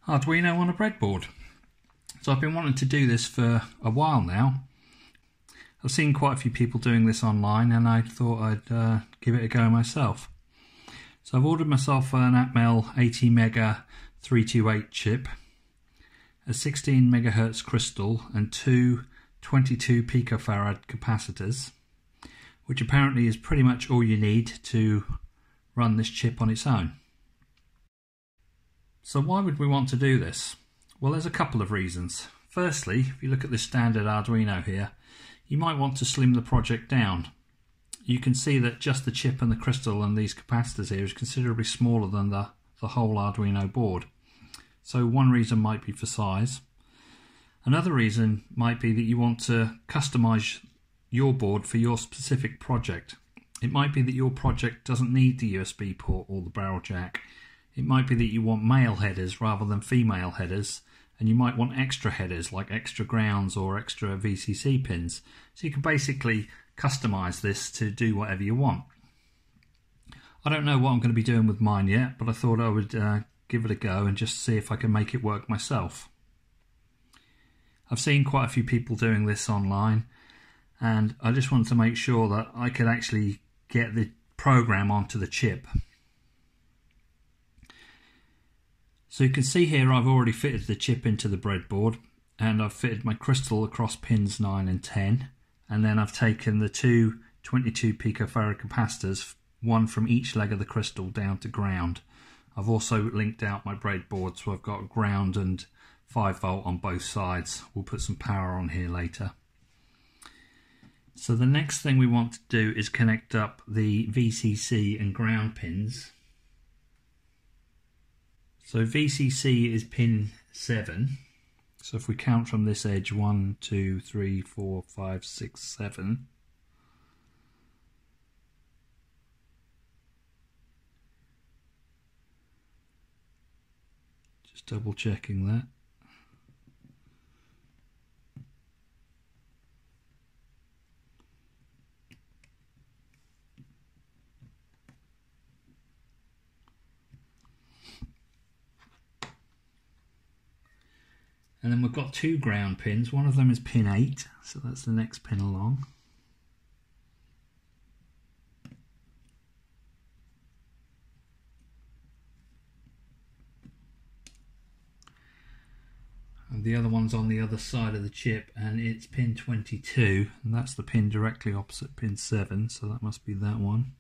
Arduino on a breadboard. So I've been wanting to do this for a while now. I've seen quite a few people doing this online and I thought I'd give it a go myself. So I've ordered myself an Atmel 80 Mega 328 chip, a 16 megahertz crystal and two 22 picofarad capacitors, which apparently is pretty much all you need to run this chip on its own. So why would we want to do this? Well, there's a couple of reasons. Firstly, if you look at this standard Arduino here, you might want to slim the project down. You can see that just the chip and the crystal and these capacitors here is considerably smaller than the whole Arduino board. So one reason might be for size. Another reason might be that you want to customize your board for your specific project. It might be that your project doesn't need the USB port or the barrel jack. It might be that you want male headers rather than female headers, and you might want extra headers like extra grounds or extra VCC pins. So you can basically customize this to do whatever you want. I don't know what I'm going to be doing with mine yet, but I thought I would give it a go and just see if I can make it work myself. I've seen quite a few people doing this online, and I just wanted to make sure that I could actually get the program onto the chip. So you can see here I've already fitted the chip into the breadboard, and I've fitted my crystal across pins 9 and 10, and then I've taken the two 22 picofarad capacitors, one from each leg of the crystal down to ground. I've also linked out my breadboard, so I've got ground and 5 volt on both sides. We'll put some power on here later. So the next thing we want to do is connect up the VCC and ground pins. So VCC is pin 7. So if we count from this edge, 1, 2, 3, 4, 5, 6, 7. Just double checking that. And then we've got two ground pins. One of them is pin 8, so that's the next pin along. And the other one's on the other side of the chip, and it's pin 22, and that's the pin directly opposite pin 7, so that must be that one.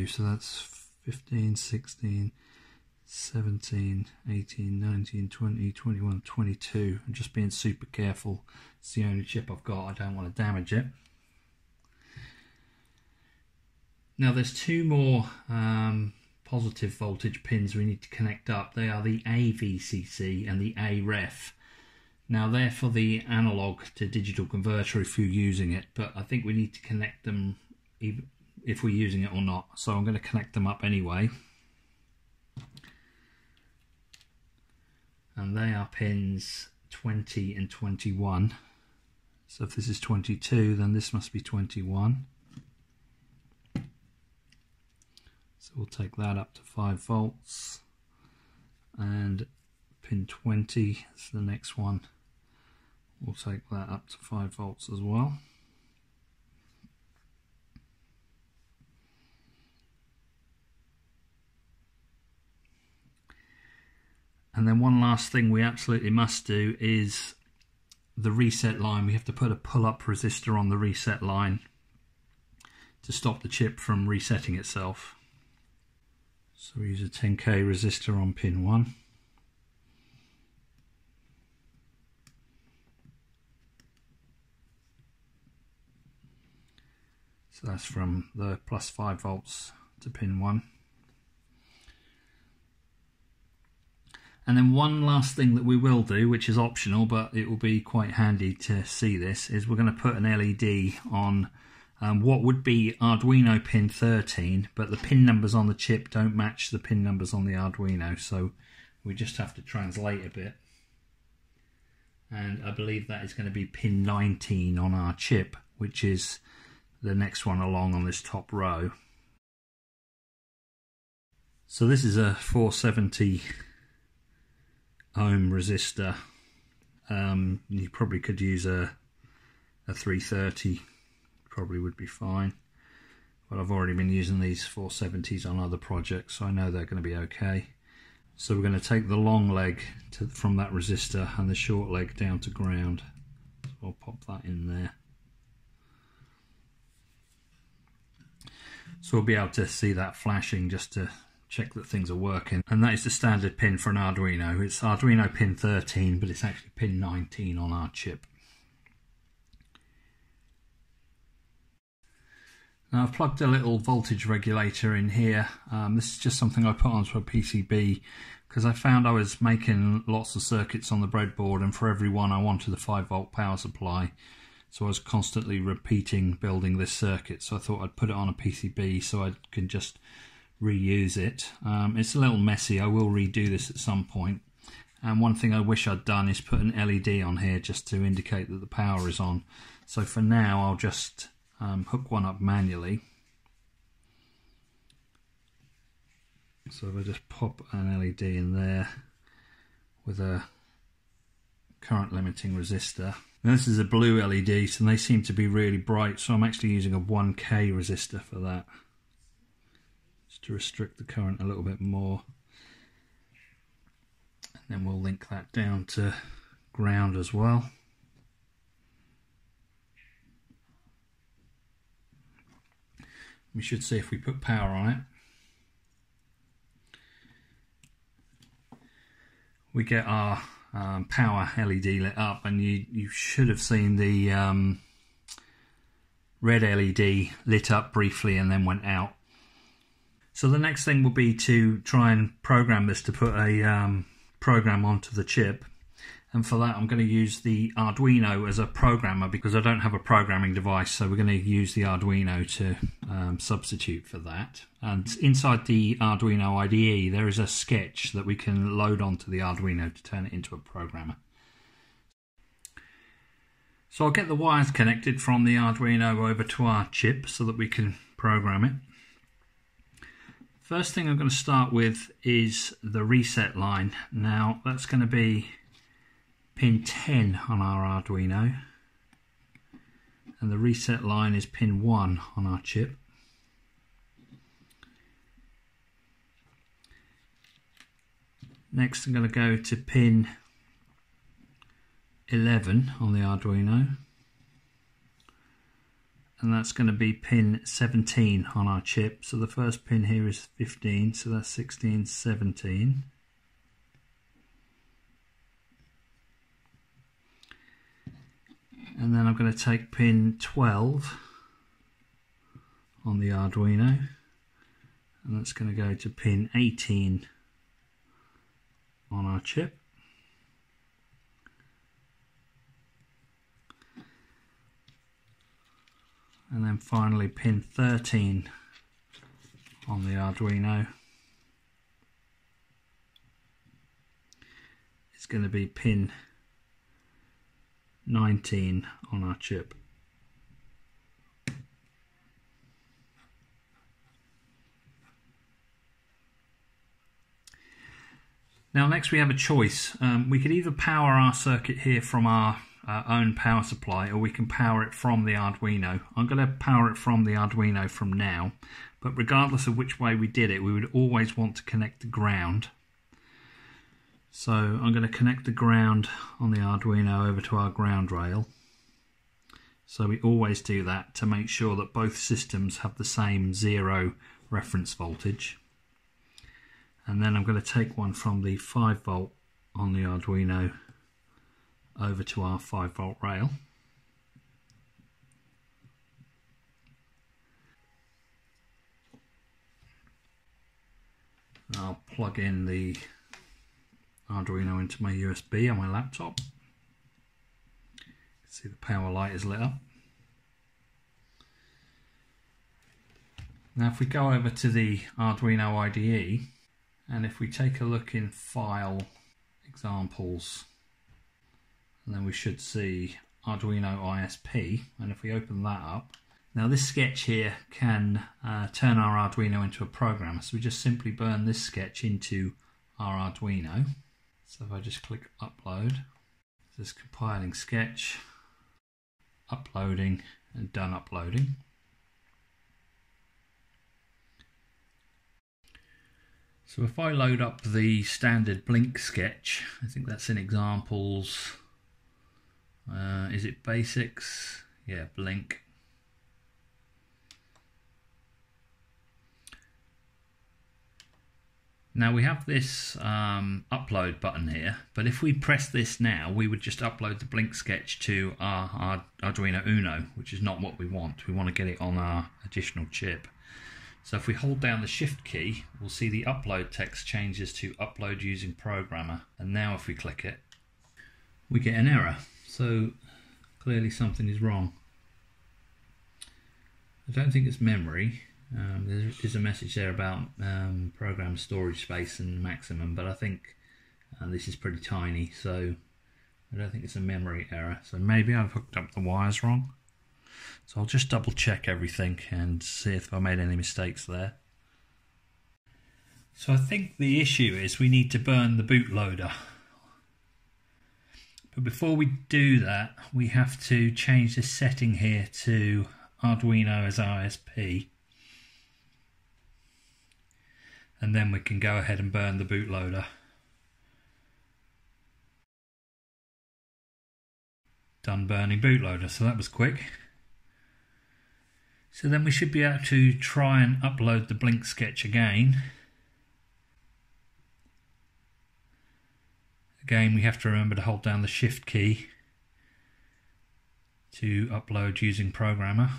So that's 15, 16, 17, 18, 19, 20, 21, 22. I'm just being super careful. It's the only chip I've got. I don't want to damage it. Now there's two more positive voltage pins we need to connect up. They are the AVCC and the AREF. Now they're for the analog to digital converter if you're using it, but I think we need to connect them even if we're using it or not, so I'm going to connect them up anyway. And they are pins 20 and 21. So if this is 22, then this must be 21. So we'll take that up to 5 volts. And pin 20 is the next one. We'll take that up to 5 volts as well. And then one last thing we absolutely must do is the reset line. We have to put a pull-up resistor on the reset line to stop the chip from resetting itself. So we use a 10k resistor on pin 1. So that's from the plus 5 volts to pin 1. And then one last thing that we will do, which is optional, but it will be quite handy to see this, is we're going to put an LED on what would be Arduino pin 13, but the pin numbers on the chip don't match the pin numbers on the Arduino, so we just have to translate a bit. And I believe that is going to be pin 19 on our chip. which is the next one along on this top row. So this is a 470 ohm resistor. You probably could use a 330, probably would be fine, but I've already been using these 470s on other projects, so I know they're going to be okay. So we're going to take the long leg from that resistor and the short leg down to ground. So I'll pop that in there. So we'll be able to see that flashing just to check that things are working. And that is the standard pin for an Arduino. It's Arduino pin 13, but it's actually pin 19 on our chip. Now I've plugged a little voltage regulator in here. This is just something I put onto a PCB because I found I was making lots of circuits on the breadboard, and for every one I wanted a 5-volt power supply. So I was constantly repeating building this circuit, so I thought I'd put it on a PCB so I can just reuse it. It's a little messy. I will redo this at some point. And one thing I wish I'd done is put an LED on here just to indicate that the power is on. So for now I'll just hook one up manually. So if I just pop an LED in there with a current limiting resistor. Now this is a blue LED, so they seem to be really bright, so I'm actually using a 1K resistor for that, just to restrict the current a little bit more. And then we'll link that down to ground as well. We should see if we put power on it. We get our power LED lit up, and you should have seen the red LED lit up briefly and then went out. So the next thing will be to try and program this to put a program onto the chip. And for that I'm going to use the Arduino as a programmer because I don't have a programming device, so we're going to use the Arduino to substitute for that. And inside the Arduino IDE there is a sketch that we can load onto the Arduino to turn it into a programmer. So I'll get the wires connected from the Arduino over to our chip so that we can program it. First thing I'm going to start with is the reset line. Now that's going to be pin 10 on our Arduino, and the reset line is pin 1 on our chip. Next I'm going to go to pin 11 on the Arduino, and that's going to be pin 17 on our chip. So the first pin here is 15, so that's 16, 17. And then I'm going to take pin 12 on the Arduino, and that's going to go to pin 18 on our chip. And then finally pin 13 on the Arduino. It's going to be pin 19 on our chip. Now next we have a choice. We could either power our circuit here from our own power supply, or we can power it from the Arduino. I'm going to power it from the Arduino from now, but regardless of which way we did it, we would always want to connect the ground. So I'm going to connect the ground on the Arduino over to our ground rail. So we always do that to make sure that both systems have the same 0 reference voltage. And then I'm going to take one from the 5-volt on the Arduino over to our 5-volt rail. I'll plug in the Arduino into my USB on my laptop. See, the power light is lit up. Now if we go over to the Arduino IDE, and if we take a look in File, Examples, and then we should see Arduino ISP, and if we open that up, now this sketch here can turn our Arduino into a programmer. So we just simply burn this sketch into our Arduino. So if I just click upload, this compiling sketch, uploading, and done uploading. So if I load up the standard Blink sketch, I think that's in examples, is it basics? Yeah, Blink. Now we have this upload button here, but if we press this now, we would just upload the Blink sketch to our Arduino Uno, which is not what we want. We want to get it on our additional chip. So if we hold down the Shift key, we'll see the upload text changes to upload using programmer. And now if we click it, we get an error. So clearly something is wrong. I don't think it's memory. There is a message there about program storage space and maximum, but I think this is pretty tiny, so I don't think it's a memory error. So maybe I've hooked up the wires wrong. So I'll just double check everything and see if I made any mistakes there. So I think the issue is we need to burn the bootloader. But before we do that, we have to change this setting here to Arduino as ISP. And then we can go ahead and burn the bootloader. Done burning bootloader, so that was quick. So then we should be able to try and upload the Blink sketch again. Again, we have to remember to hold down the Shift key to upload using programmer.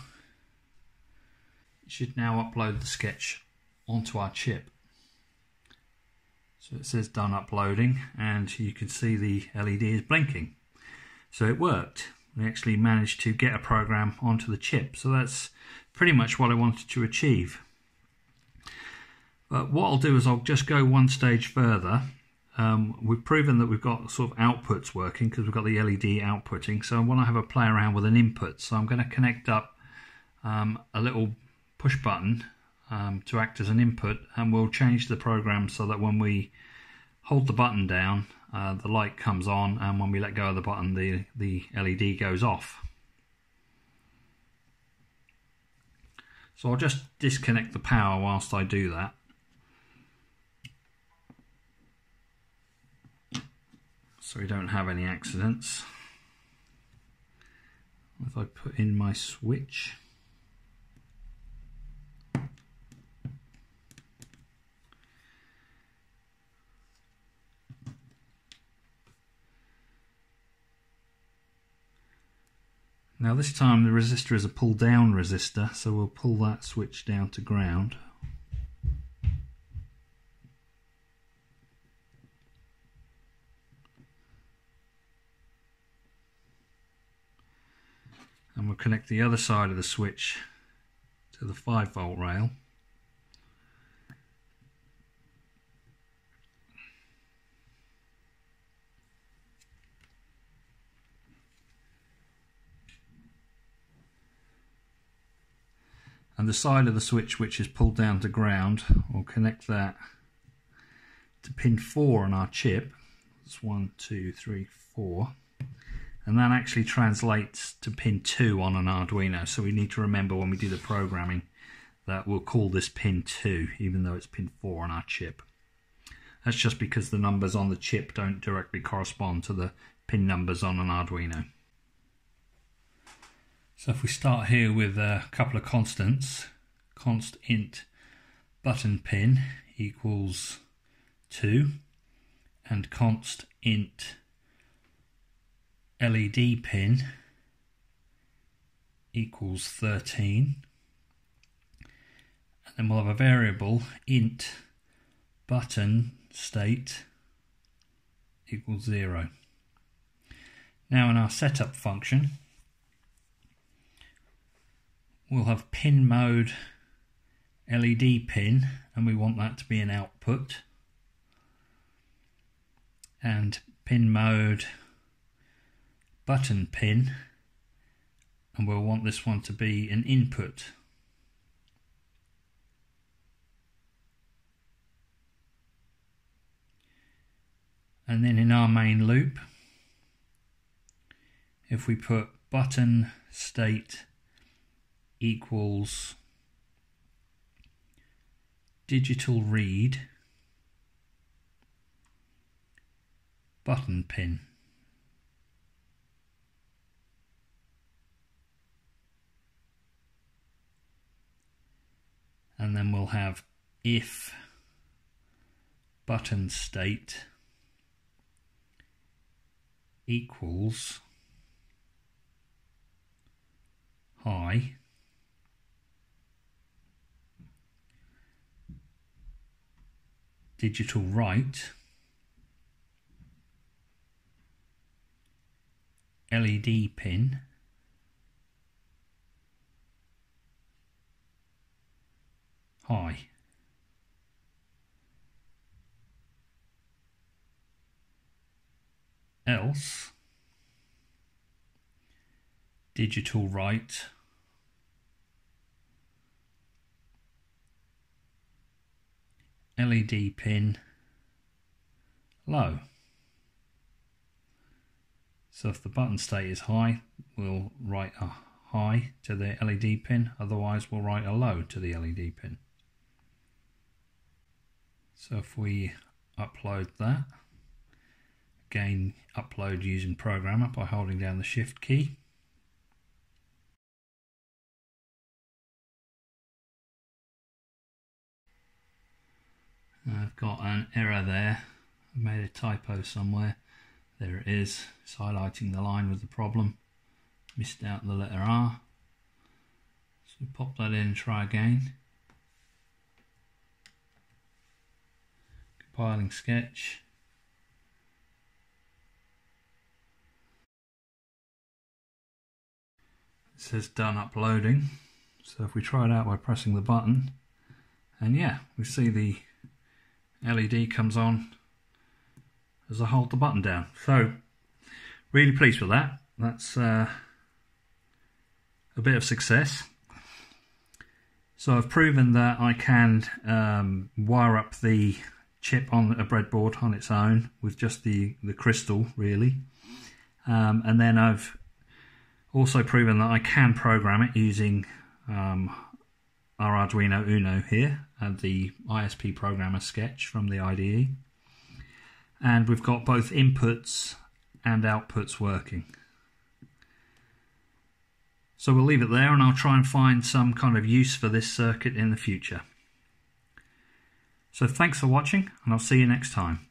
It should now upload the sketch onto our chip. So it says done uploading, and you can see the LED is blinking. So it worked. We actually managed to get a program onto the chip. So that's pretty much what I wanted to achieve. But what I'll do is I'll just go one stage further. We've proven that we've got sort of outputs working because we've got the LED outputting. So I want to have a play around with an input. So I'm going to connect up a little push button to act as an input, and we'll change the program so that when we hold the button down, the light comes on, and when we let go of the button, the LED goes off. So I'll just disconnect the power whilst I do that. So we don't have any accidents. If I put in my switch, now this time the resistor is a pull down resistor, so we'll pull that switch down to ground. And we'll connect the other side of the switch to the 5-volt rail. And the side of the switch which is pulled down to ground, we'll connect that to pin 4 on our chip. That's 1, 2, 3, 4. And that actually translates to pin 2 on an Arduino. So we need to remember when we do the programming that we'll call this pin 2, even though it's pin 4 on our chip. That's just because the numbers on the chip don't directly correspond to the pin numbers on an Arduino. So if we start here with a couple of constants, const int button pin equals 2, and const int LED pin equals 13, and then we'll have a variable int button state equals 0. Now in our setup function, we'll have pin mode LED pin, and we want that to be an output, and pin mode button pin and we'll want this one to be an input. And then in our main loop, if we put button state equals digital read button pin, and then we'll have if button state equals high digital write LED pin high. Else digital write LED pin low. So if the button state is high, we'll write a high to the LED pin, otherwise we'll write a low to the LED pin. So if we upload that, again upload using Programmer by holding down the Shift key. I've got an error there, I made a typo somewhere. There it is, it's highlighting the line with the problem. Missed out the letter R. So pop that in and try again. Compiling sketch. It says done uploading. So if we try it out by pressing the button, and yeah, we see the LED comes on as I hold the button down. So really pleased with that. That's a bit of success. So I've proven that I can wire up the chip on a breadboard on its own with just the crystal really, and then I've also proven that I can program it using our Arduino Uno here and the ISP programmer sketch from the IDE, and we've got both inputs and outputs working. So we'll leave it there, and I'll try and find some kind of use for this circuit in the future. So thanks for watching, and I'll see you next time.